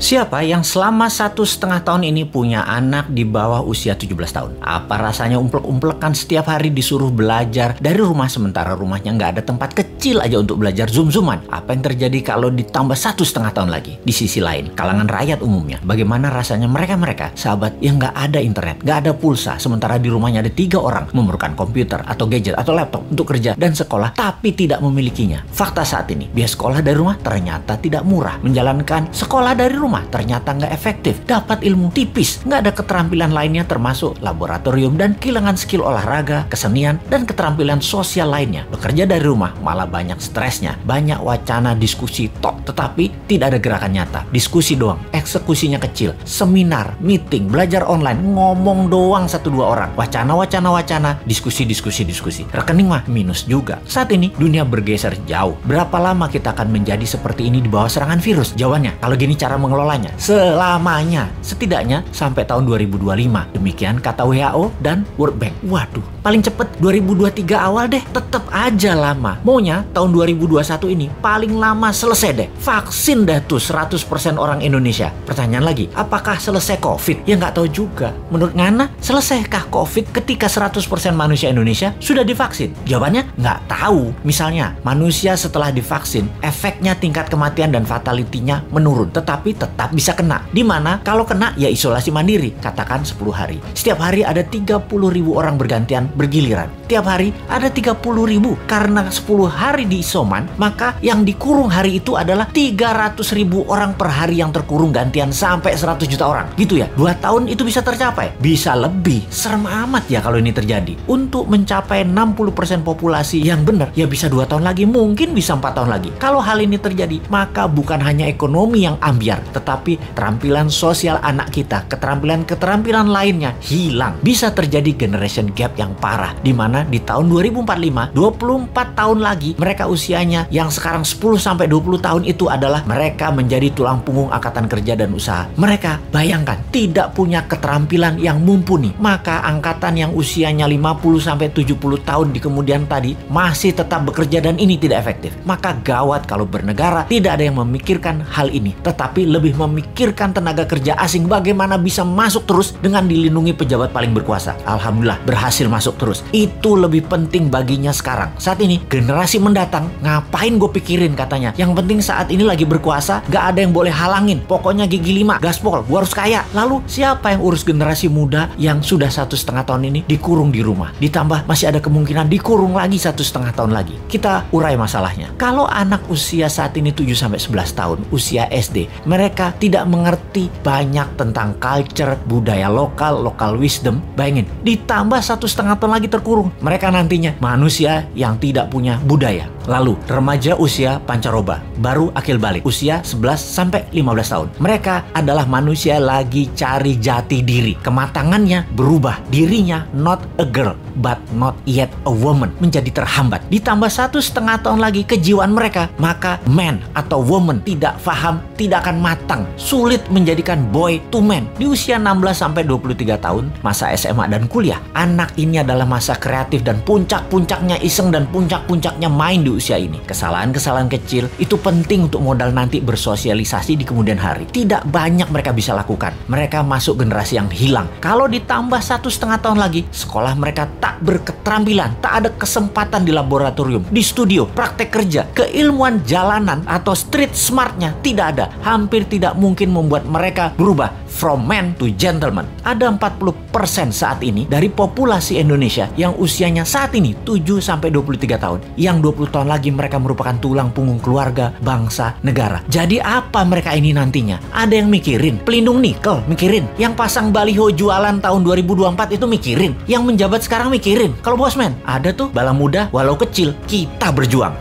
Siapa yang selama 1,5 tahun ini punya anak di bawah usia 17 tahun? Apa rasanya umplek-umplekan setiap hari disuruh belajar dari rumah sementara rumahnya nggak ada tempat kecil aja untuk belajar zoom-zooman? Apa yang terjadi kalau ditambah 1,5 tahun lagi? Di sisi lain, kalangan rakyat umumnya, bagaimana rasanya mereka sahabat yang nggak ada internet, nggak ada pulsa, sementara di rumahnya ada 3 orang memerlukan komputer atau gadget atau laptop untuk kerja dan sekolah, tapi tidak memilikinya. Fakta saat ini, biaya sekolah dari rumah ternyata tidak murah. Menjalankan sekolah dari rumah ternyata nggak efektif, dapat ilmu tipis, nggak ada keterampilan lainnya termasuk laboratorium dan kehilangan skill olahraga, kesenian, dan keterampilan sosial lainnya. Bekerja dari rumah malah banyak stresnya, banyak wacana diskusi tok, tetapi tidak ada gerakan nyata. Diskusi doang, eksekusinya kecil, seminar, meeting, belajar online, ngomong doang 1-2 orang, wacana, diskusi. Rekening mah minus juga. Saat ini dunia bergeser jauh. Berapa lama kita akan menjadi seperti ini di bawah serangan virus? Jawabannya, kalau gini cara mengelolanya, selamanya, setidaknya sampai tahun 2025. Demikian kata WHO dan World Bank. Waduh, paling cepet 2023 awal deh. Tetep aja lama. Maunya tahun 2021 ini paling lama selesai deh. Vaksin deh tuh 100% orang Indonesia. Pertanyaan lagi, apakah selesai COVID? Ya nggak tahu juga. Menurut Ngana, selesaikah COVID ketika 100% manusia Indonesia sudah divaksin? Jawabannya nggak tahu. Misalnya, manusia setelah divaksin, efeknya tingkat kematian dan fatality-nya menurun. Tetapi tetap bisa kena. Dimana kalau kena ya isolasi mandiri, katakan 10 hari. Setiap hari ada 30.000 orang bergantian bergiliran. Tiap hari ada 30.000. Karena 10 hari di isoman, maka yang dikurung hari itu adalah 300.000 orang per hari yang terkurung gantian sampai 100 juta orang. Gitu ya, 2 tahun itu bisa tercapai. Bisa lebih. Serem amat ya kalau ini terjadi. Untuk mencapai 60% populasi yang benar, ya bisa 2 tahun lagi, mungkin bisa 4 tahun lagi. Kalau hal ini terjadi, maka bukan hanya ekonomi yang ambiar, tetapi keterampilan sosial anak kita, keterampilan lainnya hilang. Bisa terjadi generation gap yang parah, di mana di tahun 2045, 24 tahun lagi, mereka usianya yang sekarang 10-20 tahun itu adalah mereka menjadi tulang punggung angkatan kerja dan usaha. Mereka, bayangkan, tidak punya keterampilan yang mumpuni. Maka angkatan yang usianya 50-70 tahun di kemudian tadi masih tetap bekerja dan ini tidak efektif. Maka gawat kalau bernegara tidak ada yang memikirkan hal ini, tetapi lebih memikirkan tenaga kerja asing bagaimana bisa masuk terus dengan dilindungi pejabat paling berkuasa. Alhamdulillah berhasil masuk terus. Itu lebih penting baginya sekarang. Saat ini generasi mendatang ngapain gue pikirin katanya. Yang penting saat ini lagi berkuasa, gak ada yang boleh halangin. Pokoknya gigi 5, gaspol, gue harus kaya. Lalu siapa yang urus generasi muda yang sudah 1,5 tahun ini dikurung di rumah? Ditambah masih ada kemungkinan dikurung lagi 1,5 tahun lagi. Kita urai masalahnya. Kalau anak usia saat ini 7-11 tahun, usia SD, mereka tidak mengerti banyak tentang culture, budaya lokal wisdom. Bayangin, ditambah 1,5 tahun lagi terkurung. Mereka nantinya manusia yang tidak punya budaya. Lalu, remaja usia pancaroba, baru akil balik, usia 11-15 tahun. Mereka adalah manusia lagi cari jati diri. Kematangannya berubah. Dirinya not a girl, but not yet a woman. Menjadi terhambat. Ditambah 1,5 tahun lagi kejiwaan mereka, maka man atau woman tidak paham, tidak akan matang. Sulit menjadikan boy to man. Di usia 16-23 tahun, masa SMA dan kuliah, anak ini adalah masa kreatif dan puncak-puncaknya iseng dan puncak-puncaknya main di usia ini. Kesalahan-kesalahan kecil itu penting untuk modal nanti bersosialisasi di kemudian hari. Tidak banyak mereka bisa lakukan. Mereka masuk generasi yang hilang. Kalau ditambah 1,5 tahun lagi, sekolah mereka tak berketerampilan, tak ada kesempatan di laboratorium, di studio, praktek kerja, keilmuan jalanan atau street smartnya tidak ada. Hampir tidak mungkin membuat mereka berubah from man to gentleman. Ada 40% saat ini dari populasi Indonesia yang usianya saat ini 7-23 tahun. Yang 20 tahun lagi mereka merupakan tulang punggung keluarga, bangsa, negara. Jadi apa mereka ini nantinya? Ada yang mikirin pelindung nikel, mikirin. Yang pasang baliho jualan tahun 2024 itu mikirin. Yang menjabat sekarang mikirin. Kalau bosman, ada tuh bala muda walau kecil, kita berjuang.